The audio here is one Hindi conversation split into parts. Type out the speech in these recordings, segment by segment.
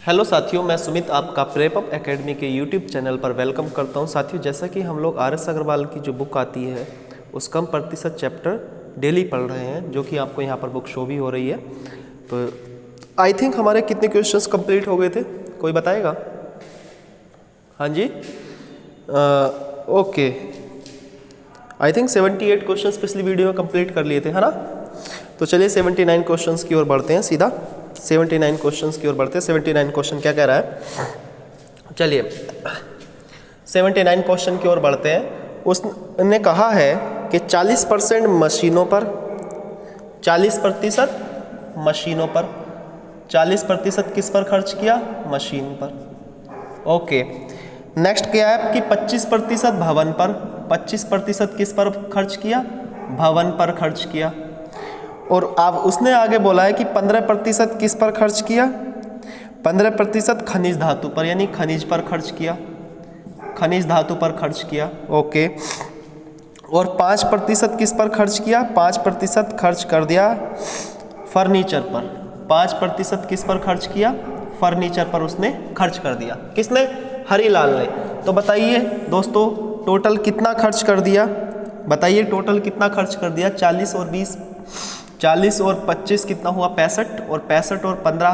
हेलो साथियों, मैं सुमित आपका प्रेपअप एकेडमी के यूट्यूब चैनल पर वेलकम करता हूं। साथियों, जैसा कि हम लोग आर.एस. अग्रवाल की जो बुक आती है उस कम प्रतिशत चैप्टर डेली पढ़ रहे हैं, जो कि आपको यहां पर बुक शो भी हो रही है। तो आई थिंक हमारे कितने क्वेश्चंस कंप्लीट हो गए थे, कोई बताएगा? हाँ जी, ओके, आई थिंक 78 क्वेश्चंस पिछली वीडियो में कंप्लीट कर लिए थे, है ना? तो चलिए 79 क्वेश्चंस की ओर बढ़ते हैं, सीधा 79 क्वेश्चंस की ओर बढ़ते हैं। 79 क्वेश्चन क्या कह रहा है, चलिए 79 क्वेश्चन की ओर बढ़ते हैं। उसने कहा है कि 40% मशीनों पर, 40% मशीनों पर, 40% किस पर खर्च किया? मशीन पर। ओके, नेक्स्ट क्या है कि 25% भवन पर, 25% किस पर खर्च किया? भवन पर खर्च किया। और अब उसने आगे बोला है कि 15% किस पर खर्च किया? 15% खनिज धातु पर, यानी खनिज पर खर्च किया, खनिज धातु पर खर्च किया। ओके, और 5% किस पर खर्च किया? 5% खर्च कर दिया फर्नीचर पर। 5% किस पर खर्च किया? फर्नीचर पर उसने खर्च कर दिया। किसने? हरीलाल ने। तो बताइए दोस्तों, टोटल कितना खर्च कर दिया? बताइए टोटल कितना खर्च कर दिया? 40 और 20, 40 और 25 कितना हुआ? 65, और 65 और 15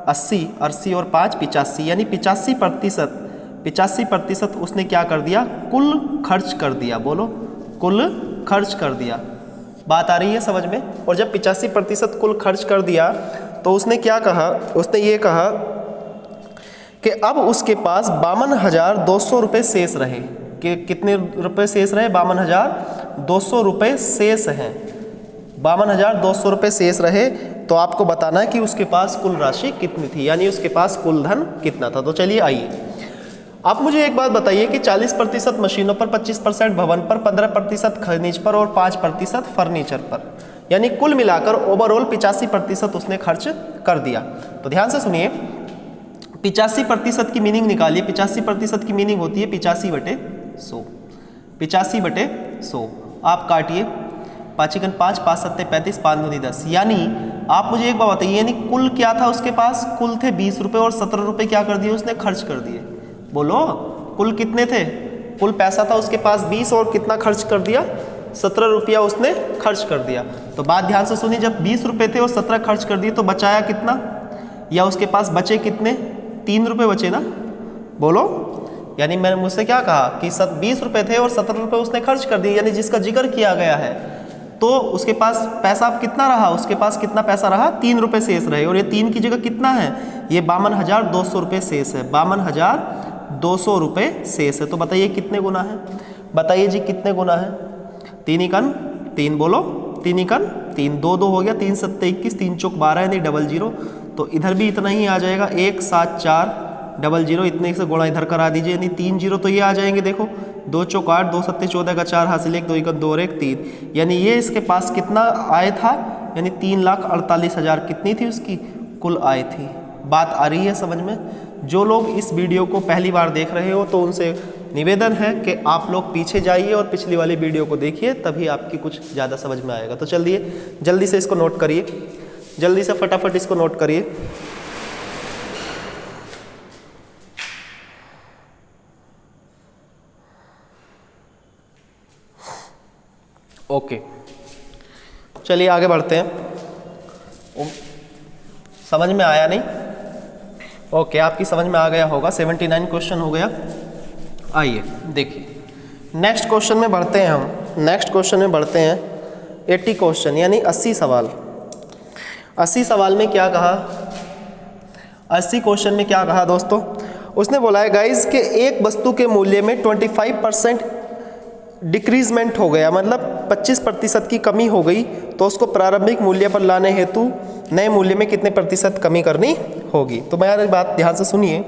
80, 80 और 5 85, यानी 85% उसने क्या कर दिया? कुल खर्च कर दिया। बोलो, कुल खर्च कर दिया। बात आ रही है समझ में? और जब 85% कुल खर्च कर दिया तो उसने क्या कहा? उसने ये कहा कि अब उसके पास 52,200 रुपये शेष रहे। कि कितने रुपये शेष रहे? 52,200 रुपये शेष हैं। 52,200 रुपये शेष रहे। तो आपको बताना है कि उसके पास कुल राशि कितनी थी, यानी उसके पास कुल धन कितना था। तो चलिए आइए, आप मुझे एक बात बताइए कि 40% मशीनों पर, 25% भवन पर, 15% खनिज पर और 5% फर्नीचर पर, यानी कुल मिलाकर ओवरऑल 85% उसने खर्च कर दिया। तो ध्यान से सुनिए, 85% की मीनिंग निकालिए। 85% की मीनिंग होती है 85/100। 85/100 आप काटिए, 5 × 5, 5 × 7 35, 5 × 2 10। यानी आप मुझे एक बात बताइए, यानी कुल क्या था उसके पास? कुल थे 20 रुपये और 17 रुपये क्या कर दिए उसने? खर्च कर दिए। बोलो, कुल कितने थे? कुल पैसा था उसके पास 20 और कितना खर्च कर दिया? 17 रुपया उसने खर्च कर दिया। तो बात ध्यान से सुनिए, जब 20 रुपये थे और 17 खर्च कर दिए तो बचाया कितना? या उसके पास बचे कितने? 3 रुपये बचे ना? बोलो, यानी मैंने मुझसे क्या कहा कि 20 रुपये थे और 17 रुपये उसने खर्च कर दिए, यानी जिसका जिक्र किया गया है। तो उसके पास पैसा अब कितना रहा? उसके पास कितना पैसा रहा? 3 रुपये शेष रहे। और ये 3 की जगह कितना है? ये 52,200 रुपये शेष है। 52,200 रुपये शेष है। तो बताइए कितने गुना है? बताइए जी कितने गुना है? 3 × 3, बोलो, 3 × 3, 2 2 हो गया, 3 × 7 21, 3 चौक 12, यानी 00। तो इधर भी इतना ही आ जाएगा, 1 7 4 00, इतने से गुणा इधर करा दीजिए, यानी 3 0 तो ये आ जाएंगे। देखो, 2 चौक 8, 2 7 14 का 4 हासिल 1, 2 1 2 और 1 3, यानी ये इसके पास कितना आय था? यानी 3,48,000 कितनी थी उसकी कुल आय थी। बात आ रही है समझ में? जो लोग इस वीडियो को पहली बार देख रहे हो तो उनसे निवेदन है कि आप लोग पीछे जाइए और पिछली वाली वीडियो को देखिए, तभी आपकी कुछ ज़्यादा समझ में आएगा। तो चलिए जल्दी से इसको नोट करिए, जल्दी से फटाफट इसको नोट करिए। ओके, चलिए आगे बढ़ते हैं। समझ में आया नहीं? ओके, आपकी समझ में आ गया होगा। 79 क्वेश्चन हो गया। आइए देखिए, नेक्स्ट क्वेश्चन में बढ़ते हैं हम। नेक्स्ट क्वेश्चन में बढ़ते हैं 80 क्वेश्चन, यानी 80 सवाल। 80 सवाल में क्या कहा? 80 क्वेश्चन में क्या कहा दोस्तों? उसने बोला है गाइज कि एक वस्तु के मूल्य में 25% डिक्रीजमेंट हो गया, मतलब 25% की कमी हो गई, तो उसको प्रारंभिक मूल्य पर लाने हेतु नए मूल्य में कितने प्रतिशत कमी करनी होगी? तो मेरी बात ध्यान से सुनिए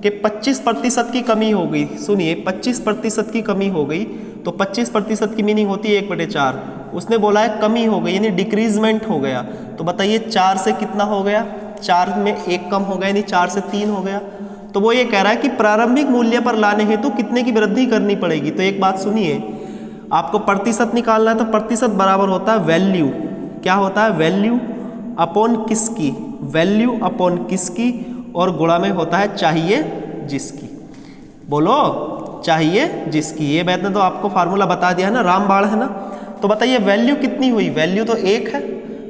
कि 25% की कमी हो गई। सुनिए, 25% की कमी हो गई, तो 25% की मीनिंग होती है 1/4। उसने बोला है कमी हो गई, यानी डिक्रीजमेंट हो गया। तो बताइए 4 से कितना हो गया? 4 में 1 कम हो गया, यानी 4 से 3 हो गया। तो वो ये कह रहा है कि प्रारंभिक मूल्य पर लाने हेतु कितने की वृद्धि करनी पड़ेगी। तो एक बात सुनिए, आपको प्रतिशत निकालना है, तो प्रतिशत बराबर होता है वैल्यू। क्या होता है? वैल्यू अपॉन किसकी? वैल्यू अपॉन किसकी? और गुणा में होता है चाहिए जिसकी। बोलो चाहिए जिसकी। ये मैंने तो आपको फार्मूला बता दिया है ना, रामबाण है ना। तो बताइए वैल्यू कितनी हुई, वैल्यू तो 1 है,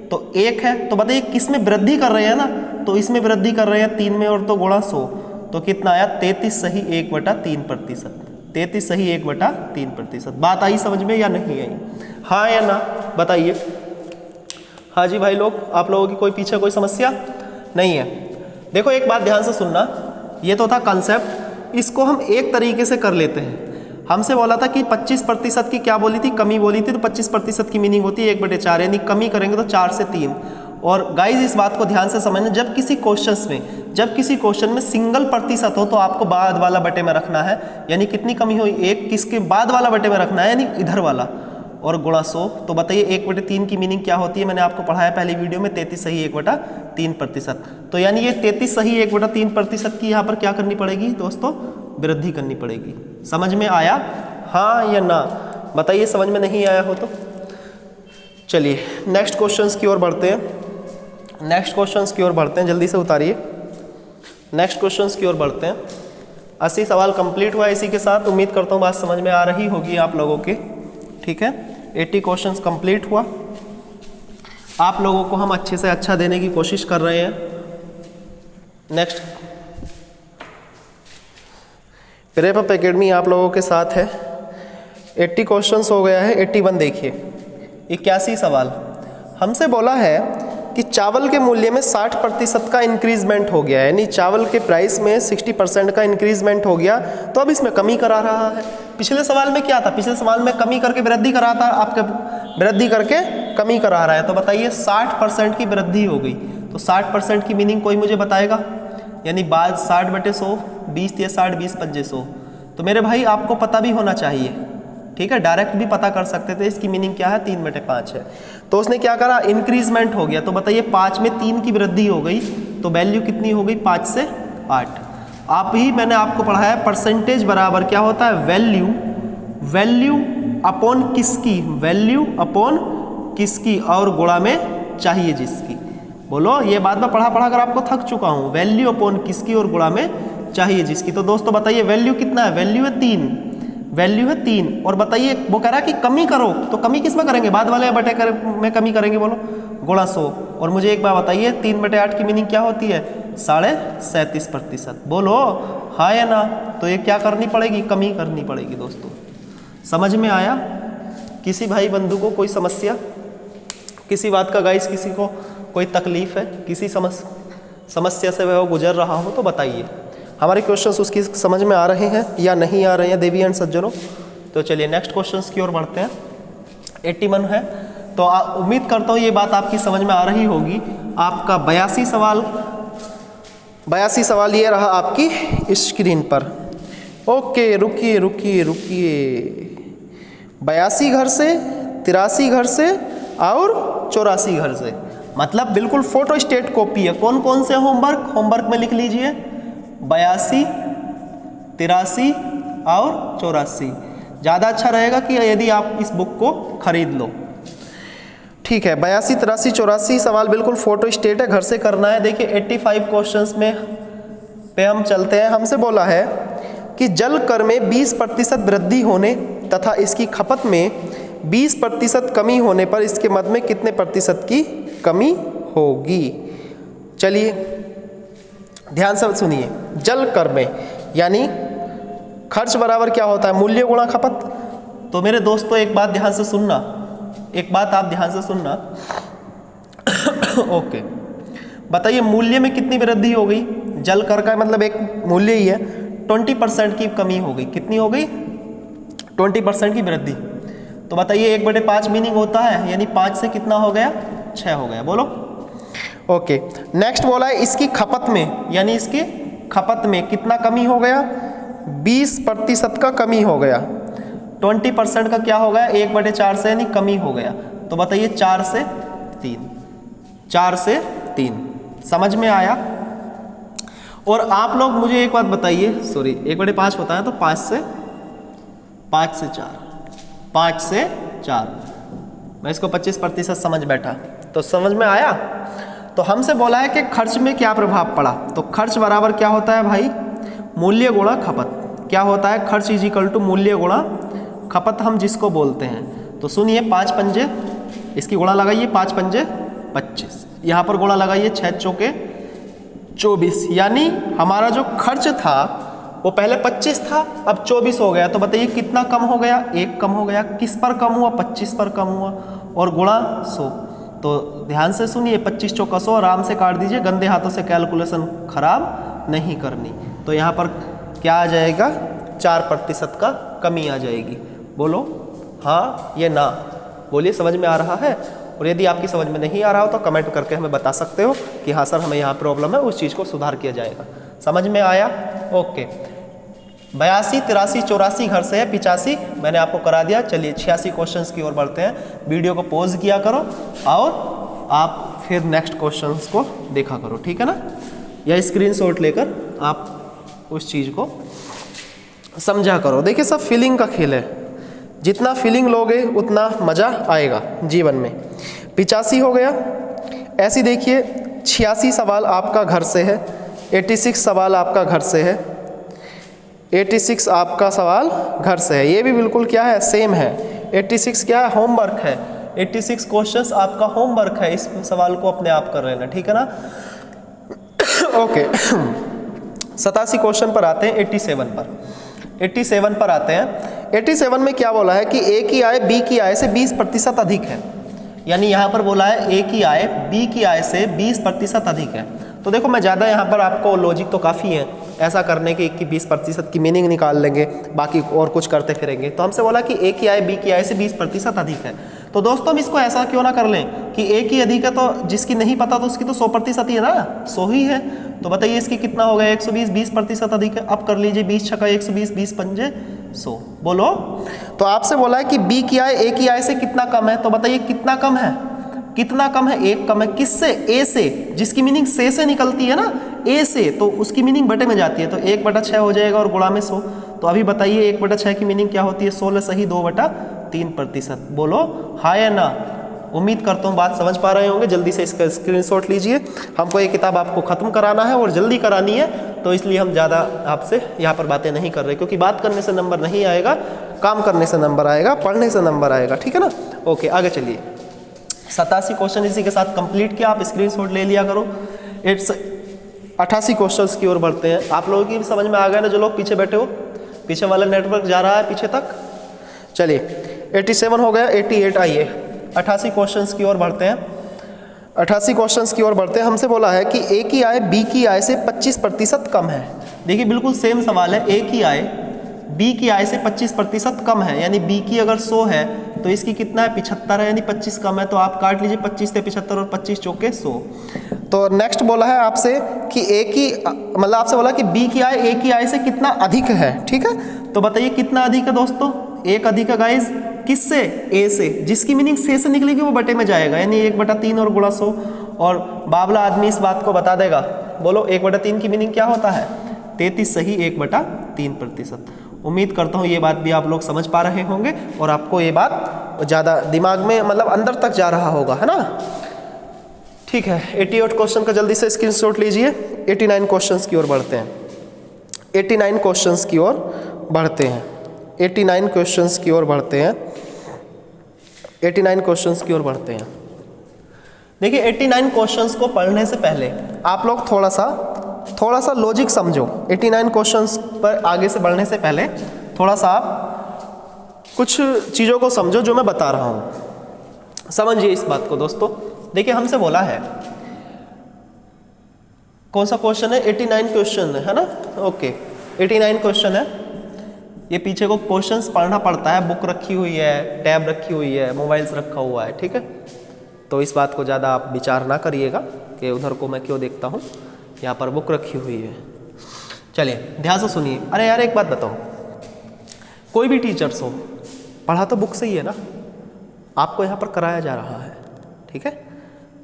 तो 1 है। तो बताइए किस में वृद्धि कर रहे हैं ना, तो इसमें वृद्धि कर रहे हैं 3 में, और तो गुणा 100, तो कितना आया 33 सही 1/3%। 33 सही 1/3%। बात आई समझ में या नहीं आई? हाँ या ना बताइए। हाँ जी भाई लोग, आप लोगों की कोई पीछे कोई समस्या नहीं है? देखो एक बात ध्यान से सुनना, ये तो था कंसेप्ट, इसको हम एक तरीके से कर लेते हैं। हमसे बोला था कि 25% की क्या बोली थी, कमी बोली थी, तो 25% की मीनिंग होती है 1/4, यानी कमी करेंगे तो 4 से 3। और गाइज इस बात को ध्यान से समझना, जब किसी क्वेश्चन में सिंगल प्रतिशत हो तो आपको बाद वाला बटे में रखना है, यानी कितनी कमी हुई 1, किसके बाद वाला बटे में रखना है, यानी इधर वाला, और गुणा 100। तो बताइए 1/3 की मीनिंग क्या होती है, मैंने आपको पढ़ाया पहली वीडियो में, 33 सही 1/3%। तो यानी ये 33 सही 1/3% की यहाँ पर क्या करनी पड़ेगी दोस्तों, वृद्धि करनी पड़ेगी। समझ में आया हाँ या ना बताइए? समझ में नहीं आया हो तो चलिए नेक्स्ट क्वेश्चंस की ओर बढ़ते हैं। जल्दी से उतारिए, नेक्स्ट क्वेश्चंस की ओर बढ़ते हैं। 80 सवाल कंप्लीट हुआ इसी के साथ। उम्मीद करता हूँ बात समझ में आ रही होगी आप लोगों के, ठीक है। 80 क्वेश्चंस कंप्लीट हुआ, आप लोगों को हम अच्छे से अच्छा देने की कोशिश कर रहे हैं। नेक्स्ट प्रेप एकेडमी आप लोगों के साथ है। 80 क्वेश्चंस हो गया है। 81 देखिए, 81 सवाल। हमसे बोला है कि चावल के मूल्य में 60% का इंक्रीजमेंट हो गया है, यानी चावल के प्राइस में 60% का इंक्रीजमेंट हो गया, तो अब इसमें कमी करा रहा है। पिछले सवाल में क्या था, पिछले सवाल में कमी करके वृद्धि करा था, आपके वृद्धि करके कमी करा रहा है। तो बताइए 60% की वृद्धि हो गई, तो 60% की मीनिंग कोई मुझे बताएगा, यानी बाद 60/100, 20 या 60, 20 100। तो मेरे भाई आपको पता भी होना चाहिए, ठीक है, डायरेक्ट भी पता कर सकते थे। इसकी मीनिंग क्या है, 3/5 है। तो उसने क्या करा, इंक्रीजमेंट हो गया। तो बताइए 5 में 3 की वृद्धि हो गई, तो वैल्यू कितनी हो गई, 5 से 8। आप ही मैंने आपको पढ़ाया परसेंटेज बराबर क्या होता है, वैल्यू अपॉन किसकी, वैल्यू अपॉन किसकी, और गुणा में चाहिए जिसकी। बोलो ये बात मैं पढ़ा कर आपको थक चुका हूँ। वैल्यू अपॉन किसकी और गुणा में चाहिए जिसकी। तो दोस्तों बताइए वैल्यू कितना है, वैल्यू है 3। और बताइए वो कह रहा है कि कमी करो, तो कमी किस में करेंगे, बाद वाले बटे में कमी करेंगे, बोलो गुणा 100। और मुझे एक बात बताइए 3/8 की मीनिंग क्या होती है, 37.5%। बोलो हाँ या ना। तो ये क्या करनी पड़ेगी, कमी करनी पड़ेगी दोस्तों। समझ में आया? किसी भाई बंधु को कोई समस्या, किसी बात का गाइस, किसी को कोई तकलीफ है, किसी समस्या से वह गुजर रहा हो तो बताइए। हमारे क्वेश्चंस उसकी समझ में आ रहे हैं या नहीं आ रहे हैं देवी एंड सज्जनों? तो चलिए नेक्स्ट क्वेश्चंस की ओर बढ़ते हैं। 81 है, तो उम्मीद करता हूँ ये बात आपकी समझ में आ रही होगी। आपका 82 सवाल ये रहा आपकी स्क्रीन पर। ओके रुकिए 82 घर से, 83 घर से और 84 घर से, मतलब बिल्कुल फोटो स्टेट कॉपी है। कौन कौन से होमवर्क में लिख लीजिए, 82, 83 और 84। ज़्यादा अच्छा रहेगा कि यदि आप इस बुक को खरीद लो, ठीक है। 82, 83, 84 सवाल बिल्कुल फोटो स्टेट है, घर से करना है। देखिए 85 क्वेश्चंस में पे हम चलते हैं। हमसे बोला है कि जल कर में 20% वृद्धि होने तथा इसकी खपत में 20% कमी होने पर इसके मद में कितने प्रतिशत की कमी होगी। चलिए ध्यान से सुनिए। जल कर में यानी खर्च बराबर क्या होता है, मूल्य गुणा खपत। तो मेरे दोस्तों एक बात ध्यान से सुनना, एक बात आप ध्यान से सुनना। ओके बताइए मूल्य में कितनी वृद्धि हो गई, जल कर का मतलब एक मूल्य ही है, 20% की कमी हो गई। कितनी हो गई, 20% की वृद्धि। तो बताइए 1/5 मीनिंग होता है, यानी 5 से कितना हो गया, 6 हो गया। बोलो ओके। नेक्स्ट बोला है इसकी खपत में, यानी इसकी खपत में कितना कमी हो गया, 20% का कमी हो गया। 20% का क्या हो गया, 1/4 से यानी कमी हो गया। तो बताइए 4 से 3। समझ में आया? और आप लोग मुझे एक बात बताइए, सॉरी 1/5 होता है तो 5 से 4। मैं इसको 25% समझ बैठा, तो समझ में आया? तो हमसे बोला है कि खर्च में क्या प्रभाव पड़ा, तो खर्च बराबर क्या होता है भाई, मूल्य गुणा खपत। क्या होता है, खर्च इज इक्वल टू मूल्य गुणा खपत हम जिसको बोलते हैं। तो सुनिए 5 पंजे, इसकी गुणा लगाइए, 5 पंजे 25, यहाँ पर गुणा लगाइए 6 चौके 24, यानी हमारा जो खर्च था वो पहले 25 था, अब 24 हो गया। तो बताइए कितना कम हो गया, 1 कम हो गया। किस पर कम हुआ, 25 पर कम हुआ, और गुणा 100। तो ध्यान से सुनिए, 25 चौका 100, आराम से काट दीजिए, गंदे हाथों से कैलकुलेशन खराब नहीं करनी। तो यहाँ पर क्या आ जाएगा, 4% का कमी आ जाएगी। बोलो हाँ ये ना, बोलिए समझ में आ रहा है। और यदि आपकी समझ में नहीं आ रहा हो तो कमेंट करके हमें बता सकते हो कि हाँ सर हमें यहाँ प्रॉब्लम है, उस चीज़ को सुधार किया जाएगा। समझ में आया, ओके। 82, 83, 84 घर से है, 85 मैंने आपको करा दिया। चलिए 86 क्वेश्चंस की ओर बढ़ते हैं। वीडियो को पॉज किया करो और आप फिर नेक्स्ट क्वेश्चंस को देखा करो, ठीक है ना, या स्क्रीनशॉट लेकर आप उस चीज़ को समझा करो। देखिए सब फीलिंग का खेल है, जितना फीलिंग लोगे उतना मज़ा आएगा जीवन में। 85 हो गया। ऐसी देखिए 86 सवाल आपका घर से है, 86 सवाल आपका घर से है, 86 आपका सवाल घर से है। ये भी बिल्कुल क्या है, सेम है। 86 क्या है, होमवर्क है। 86 क्वेश्चंस आपका होमवर्क है, इस सवाल को अपने आप कर लेना, ठीक है ना, ओके। 87 क्वेश्चन पर आते हैं, 87 पर आते हैं। 87 में क्या बोला है कि ए की आय बी की आय से 20% अधिक है, यानी यहाँ पर बोला है ए की आय बी की आय से 20% अधिक है। तो देखो मैं ज़्यादा यहाँ पर आपको लॉजिक तो काफ़ी है ऐसा करने के कि 20% की मीनिंग निकाल लेंगे, बाकी और कुछ करते फिरेंगे। तो हमसे बोला कि ए की आय बी की आय से 20% अधिक है। तो दोस्तों हम इसको ऐसा क्यों ना कर लें कि ए की अधिक है तो जिसकी नहीं पता तो उसकी तो 100% ही है ना, 100 ही है। तो बताइए इसकी कितना हो गया, 120, 20% अधिक है। अब कर लीजिए 20 छक्का 120, 20 पंजे 100, बोलो। तो आपसे बोला है कि बी की आय ए की आय से कितना कम है, तो बताइए कितना कम है, कितना कम है, 1 कम है। किससे, ए से, जिसकी मीनिंग से निकलती है ना, ए से, तो उसकी मीनिंग बटे में जाती है, तो 1/6 हो जाएगा और गुणा में 100। तो अभी बताइए 1/6 की मीनिंग क्या होती है, 16 सही 2/3%। बोलो हाँ या ना। उम्मीद करता हूँ बात समझ पा रहे होंगे। जल्दी से इसका स्क्रीनशॉट लीजिए, हमको ये किताब आपको ख़त्म कराना है और जल्दी करानी है, तो इसलिए हम ज़्यादा आपसे यहाँ पर बातें नहीं कर रहे, क्योंकि बात करने से नंबर नहीं आएगा, काम करने से नंबर आएगा, पढ़ने से नंबर आएगा, ठीक है ना, ओके। आगे चलिए, 87 क्वेश्चन इसी के साथ कंप्लीट किया, आप स्क्रीनशॉट ले लिया करो। 88 क्वेश्चंस की ओर बढ़ते हैं। आप लोगों की समझ में आ गया ना, जो लोग पीछे बैठे हो, पीछे वाला नेटवर्क जा रहा है पीछे तक। चलिए 87 हो गया, 88 आइए 88 क्वेश्चंस की ओर बढ़ते हैं। 88 क्वेश्चंस की ओर बढ़ते हैं। हमसे बोला है कि ए की आय बी की आय से 25% कम है। देखिए बिल्कुल सेम सवाल है, ए की आय बी की आय से 25% कम है, यानी बी की अगर 100 है तो इसकी कितना है, 75 है, यानी 25 कम है। तो आप काट लीजिए 25 से 75 और 25 चौके 100। तो नेक्स्ट बोला है आपसे कि ए की, मतलब आपसे बोला कि बी की आय ए की आय से कितना अधिक है, ठीक है। तो बताइए कितना अधिक है दोस्तों, 1 अधिक है गाइज, किससे, ए से, जिसकी मीनिंग से निकलेगी वो बटे में जाएगा, यानी 1/3 और गुणा 100। और बाबला आदमी इस बात को बता देगा। बोलो 1/3 की मीनिंग क्या होता है, 33 सही 1/3%। उम्मीद करता हूँ ये बात भी आप लोग समझ पा रहे होंगे और आपको ये बात ज़्यादा दिमाग में, मतलब अंदर तक जा रहा होगा, है ना, ठीक है। 88 क्वेश्चन का जल्दी से स्क्रीनशॉट लीजिए। 89 क्वेश्चंस की ओर बढ़ते हैं। 89 क्वेश्चंस की ओर बढ़ते हैं। 89 क्वेश्चंस की ओर बढ़ते हैं। 89 क्वेश्चंस की ओर बढ़ते हैं। देखिए 89 क्वेश्चंस को पढ़ने से पहले आप लोग थोड़ा सा लॉजिक समझो। 89 क्वेश्चंस पर आगे से बढ़ने से पहले थोड़ा सा आप कुछ चीज़ों को समझो जो मैं बता रहा हूँ। समझिए इस बात को दोस्तों। देखिए हमसे बोला है, कौन सा क्वेश्चन है, 89 क्वेश्चन है ना, ओके 89 क्वेश्चन है। ये पीछे को क्वेश्चंस पढ़ना पड़ता है, बुक रखी हुई है, टैब रखी हुई है, मोबाइल्स रखा हुआ है, ठीक है। तो इस बात को ज़्यादा आप विचार ना करिएगा कि उधर को मैं क्यों देखता हूँ, यहाँ पर बुक रखी हुई है। चलिए ध्यान से सुनिए। अरे यार एक बात बताओ, कोई भी टीचर्स हो, पढ़ा तो बुक से ही है ना, आपको यहाँ पर कराया जा रहा है, ठीक है।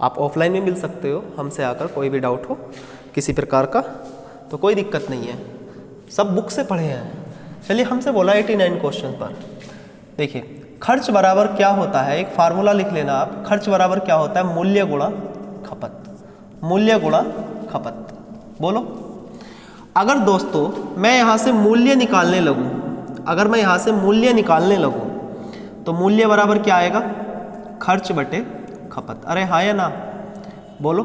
आप ऑफलाइन में मिल सकते हो हमसे आकर, कोई भी डाउट हो किसी प्रकार का तो कोई दिक्कत नहीं है, सब बुक से पढ़े हैं। चलिए हमसे बोला 89 क्वेश्चन पर, देखिए खर्च बराबर क्या होता है, एक फार्मूला लिख लेना आप। खर्च बराबर क्या होता है, मूल्य गुणा खपत। मूल्य गुणा खपत। बोलो, अगर दोस्तों मैं यहाँ से मूल्य निकालने लगूँ, अगर मैं यहाँ से मूल्य निकालने लगूँ तो मूल्य बराबर क्या आएगा? खर्च बटे खपत। अरे हाँ या ना? बोलो,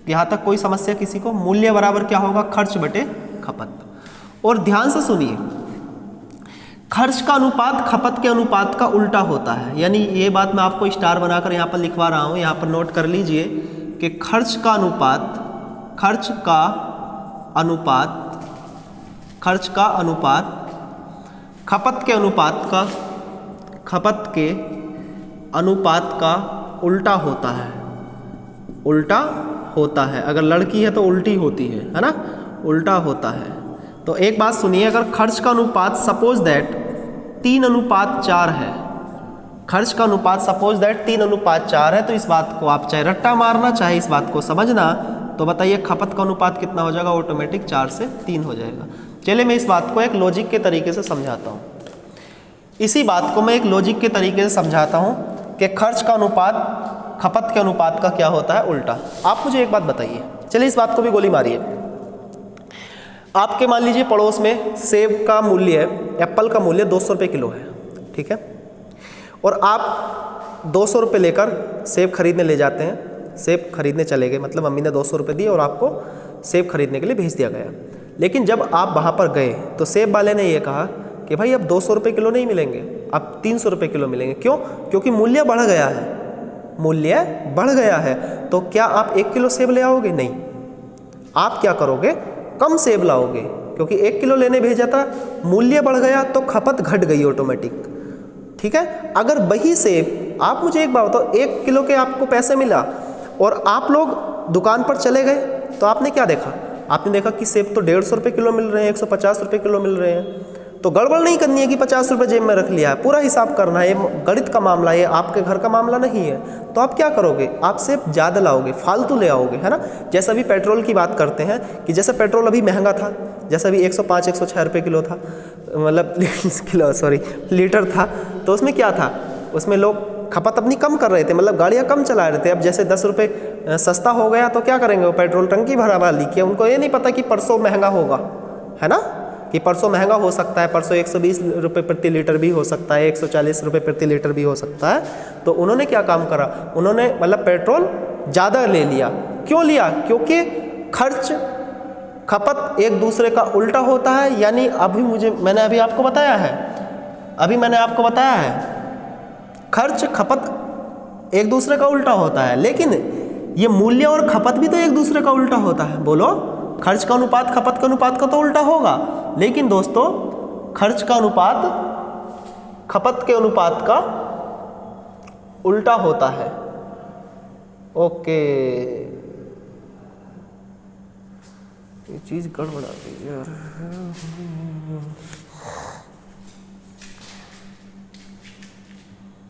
यहाँ तक कोई समस्या किसी को? मूल्य बराबर क्या होगा? खर्च बटे खपत। और ध्यान से सुनिए, खर्च का अनुपात खपत के अनुपात का उल्टा होता है। यानी ये बात मैं आपको स्टार बनाकर यहाँ पर लिखवा रहा हूँ, यहाँ पर नोट कर लीजिए कि खर्च का अनुपात खपत के अनुपात का उल्टा होता है। अगर लड़की है तो उल्टी होती है ना? उल्टा होता है। तो एक बात सुनिए, अगर खर्च का अनुपात सपोज दैट 3:4 है, खर्च का अनुपात सपोज दैट 3:4 है, तो इस बात को आप चाहे रट्टा मारना चाहे इस बात को समझना, तो बताइए खपत का अनुपात कितना हो जाएगा? ऑटोमेटिक 4 से 3 हो जाएगा। चलिए मैं इस बात को एक लॉजिक के तरीके से समझाता हूँ। इसी बात को मैं एक लॉजिक के तरीके से समझाता हूँ कि खर्च का अनुपात खपत के अनुपात का क्या होता है? उल्टा। आप मुझे एक बात बताइए, चलिए इस बात को भी गोली मारिए। आपके मान लीजिए पड़ोस में सेब का मूल्य, एप्पल का मूल्य 200 रुपये किलो है, ठीक है? और आप 200 रुपये लेकर सेब खरीदने ले जाते हैं, सेब खरीदने चले गए, मतलब मम्मी ने 200 रुपये दिए और आपको सेब खरीदने के लिए भेज दिया गया। लेकिन जब आप वहाँ पर गए तो सेब वाले ने ये कहा कि भाई अब 200 रुपये किलो नहीं मिलेंगे, अब 300 रुपये किलो मिलेंगे। क्यों? क्योंकि मूल्य बढ़ गया है, मूल्य बढ़ गया है। तो क्या आप 1 किलो सेब ले आओगे? नहीं, आप क्या करोगे? कम सेब लाओगे, क्योंकि 1 किलो लेने भेजा था, मूल्य बढ़ गया तो खपत घट गई ऑटोमेटिक, ठीक है? अगर वही सेब, आप मुझे एक बात बताओ, 1 किलो के आपको पैसे मिला और आप लोग दुकान पर चले गए तो आपने क्या देखा? आपने देखा कि सेब तो 150 रुपये किलो मिल रहे हैं, 150 रुपये किलो मिल रहे हैं। तो गड़बड़ नहीं करनी है कि 50 रुपये जेब में रख लिया है, पूरा हिसाब करना है। ये गणित का मामला है, आपके घर का मामला नहीं है। तो आप क्या करोगे? आप सेब ज़्यादा लाओगे, फालतू ले आओगे, है ना? जैसा अभी पेट्रोल की बात करते हैं कि जैसे पेट्रोल अभी महंगा था, जैसा अभी 105-106 रुपये किलो था, मतलब लीटर था, तो उसमें क्या था? उसमें लोग खपत अपनी कम कर रहे थे, मतलब गाड़ियाँ कम चला रहे थे। अब जैसे 10 रुपये सस्ता हो गया तो क्या करेंगे? वो पेट्रोल टंकी भरा ली कि उनको ये नहीं पता कि परसों महंगा होगा, है ना? कि परसों महंगा हो सकता है, परसों 120 रुपये प्रति लीटर भी हो सकता है, 140 रुपये प्रति लीटर भी हो सकता है। तो उन्होंने क्या काम करा? उन्होंने मतलब पेट्रोल ज़्यादा ले लिया। क्यों लिया? क्योंकि खर्च खपत एक दूसरे का उल्टा होता है। यानी मैंने अभी आपको बताया है, खर्च खपत एक दूसरे का उल्टा होता है, लेकिन ये मूल्य और खपत भी तो एक दूसरे का उल्टा होता है। बोलो, खर्च का अनुपात खपत के अनुपात का तो उल्टा होगा, लेकिन दोस्तों खर्च का अनुपात खपत के अनुपात का उल्टा होता है। ओके, ये चीज़ गड़बड़ा दी यार।